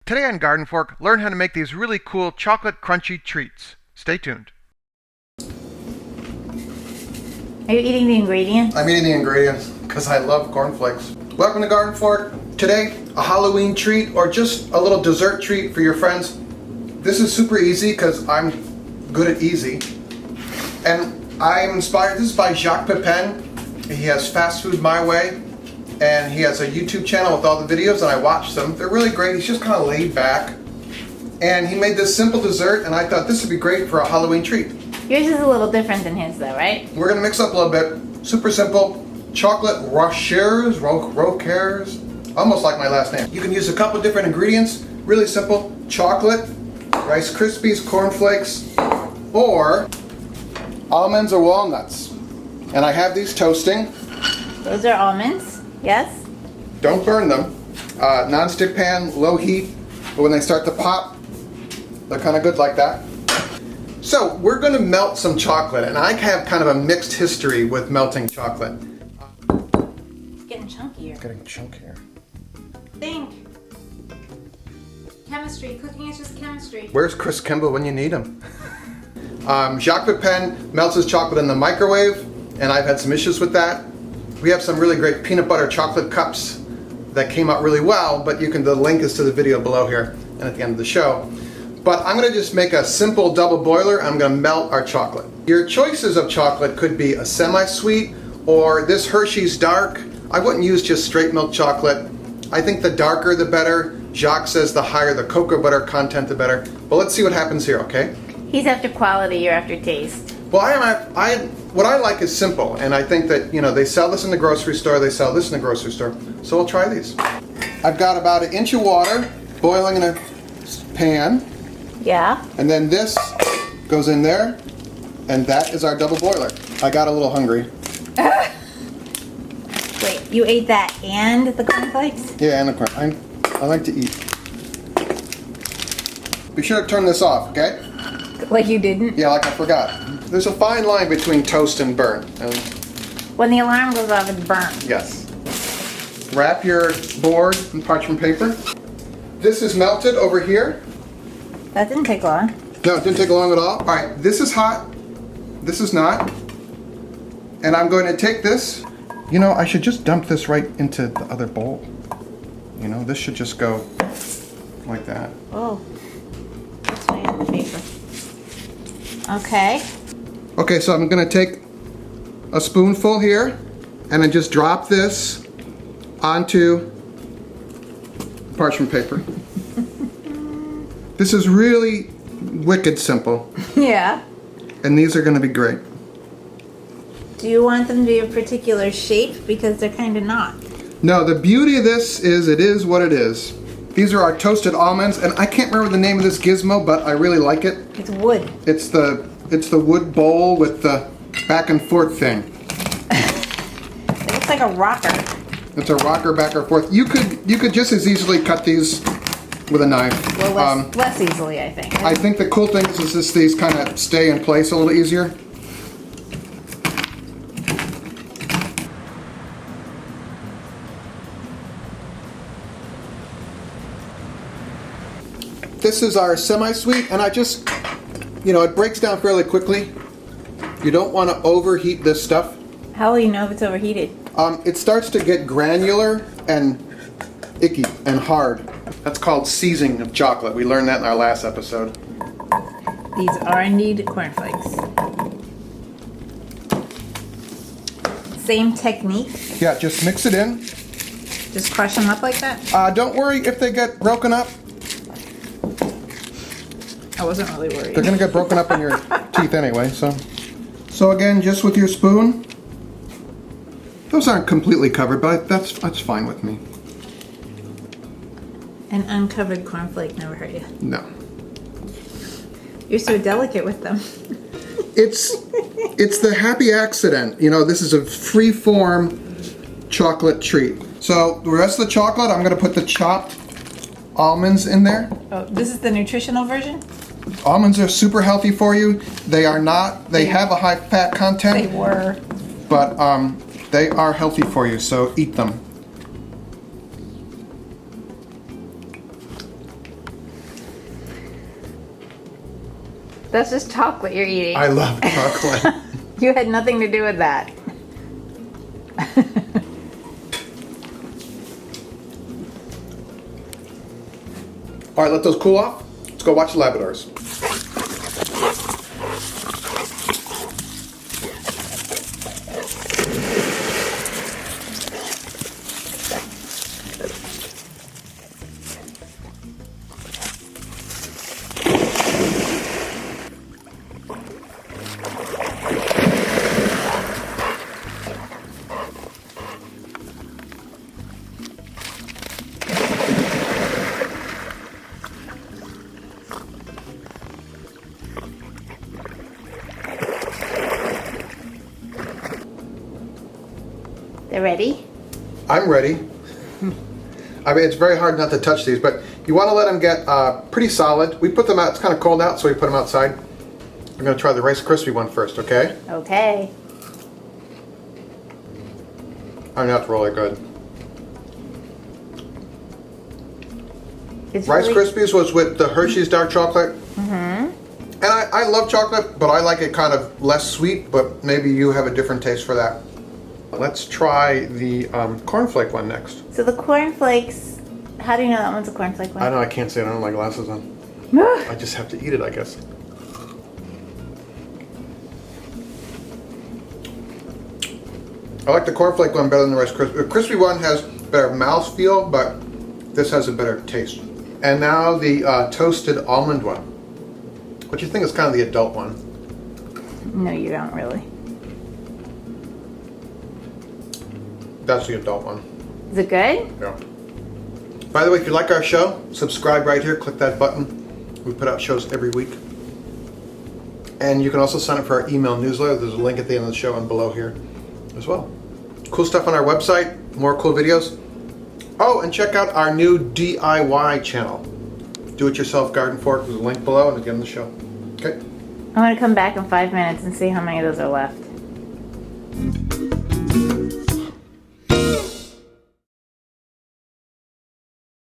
Today on GardenFork, learn how to make these really cool chocolate crunchy treats. Stay tuned. Are you eating the ingredients? I'm eating the ingredients because I love cornflakes. Welcome to GardenFork. Today, a Halloween treat or just a little dessert treat for your friends. This is super easy because I'm good at easy. And I'm inspired, this is by Jacques Pepin. He has Fast Food My Way. And he has a YouTube channel with all the videos, and I watched them. They're really great. He's just kind of laid back. And he made this simple dessert, and I thought this would be great for a Halloween treat. Yours is a little different than his though, right? We're gonna mix up a little bit. Super simple. Chocolate rochers, almost like my last name. You can use a couple different ingredients. Really simple. Chocolate, Rice Krispies, cornflakes, or almonds or walnuts. And I have these toasting. Those are almonds. Yes? Don't burn them. Non-stick pan, low heat, but when they start to pop, they're kind of good like that. So we're going to melt some chocolate, and I have kind of a mixed history with melting chocolate. It's getting chunkier. It's getting chunkier. Think. Chemistry. Cooking is just chemistry. Where's Chris Kimball when you need him? Jacques Pepin melts his chocolate in the microwave, and I've had some issues with that. We have some really great peanut butter chocolate cups that came out really well, but the link is to the video below here and at the end of the show. But I'm gonna just make a simple double boiler. I'm gonna melt our chocolate. Your choices of chocolate could be a semi-sweet or this Hershey's dark. I wouldn't use just straight milk chocolate. I think the darker the better. Jacques says the higher the cocoa butter content, the better. But let's see what happens here, okay? He's after quality, you're after taste. Well, what I like is simple, and I think that, they sell this in the grocery store, they sell this in the grocery store, so we'll try these. I've got about 1 inch of water boiling in a pan, Yeah? and then this goes in there, and that is our double boiler. I got a little hungry. Wait, you ate that and the cornflakes? Yeah, and the corn. I like to eat. Be sure to turn this off, okay? Like you didn't? Yeah, like I forgot. There's a fine line between toast and burn. When the alarm goes off, it's burned. Yes. Wrap your board in parchment paper. This is melted over here. That didn't take long. No, it didn't take long at all. All right, this is hot. This is not. And I'm going to take this. I should just dump this right into the other bowl. This should just go like that. Oh. That's way on the paper. Okay. Okay, so I'm going to take a spoonful here and then just drop this onto parchment paper. This is really wicked simple. Yeah. And these are going to be great. Do you want them to be a particular shape? Because they're kind of not. No, the beauty of this is it is what it is. These are our toasted almonds, and I can't remember the name of this gizmo, but I really like it. It's wood. It's the wood bowl with the back and forth thing. It looks like a rocker. It's a rocker back and forth. You could just as easily cut these with a knife. Well, less easily, I think. I think the cool thing is just these kind of stay in place a little easier. This is our semi-sweet, and I just, it breaks down fairly quickly. You don't want to overheat this stuff. How will you know if it's overheated? It starts to get granular and icky and hard. That's called seizing of chocolate. We learned that in our last episode. These are indeed cornflakes. Same technique? Yeah, just mix it in. Just crush them up like that? Don't worry if they get broken up. I wasn't really worried. They're going to get broken up in your teeth anyway, so. So again, just with your spoon. Those aren't completely covered, but that's fine with me. An uncovered cornflake never hurt you. No. You're so delicate with them. It's the happy accident. This is a free-form chocolate treat. So the rest of the chocolate, I'm going to put the chopped almonds in there. Oh, this is the nutritional version? Almonds are super healthy for you. They are not, they have a high fat content. They were. But they are healthy for you, so eat them. That's just chocolate you're eating. I love chocolate. You had nothing to do with that. All right, let those cool off. Let's go watch the Labradors. They're ready? I'm ready. I mean, it's very hard not to touch these, but you want to let them get pretty solid. We put them out, it's kind of cold out, so we put them outside. I'm going to try the Rice Krispie one first, okay? Okay. I know that's really good. It's Rice really... Krispies was with the Hershey's dark chocolate. Mm-hmm. And I love chocolate, but I like it kind of less sweet, but maybe you have a different taste for that. Let's try the cornflake one next. So the cornflakes, how do you know that one's a cornflake one? I know I can't see it, I don't have my glasses on. I just have to eat it, I guess. I like the cornflake one better than the Rice Krispie. The crispy one has better mouthfeel, but this has a better taste. And now the toasted almond one, which you think is kind of the adult one. No, you don't really. That's the adult one. Is it good? Yeah. By the way, if you like our show, subscribe right here. Click that button. We put out shows every week. And you can also sign up for our email newsletter. There's a link at the end of the show and below here as well. Cool stuff on our website. More cool videos. Oh, and check out our new DIY channel. Do-it-yourself GardenFork. There's a link below and again in the show. Okay. I'm going to come back in 5 minutes and see how many of those are left.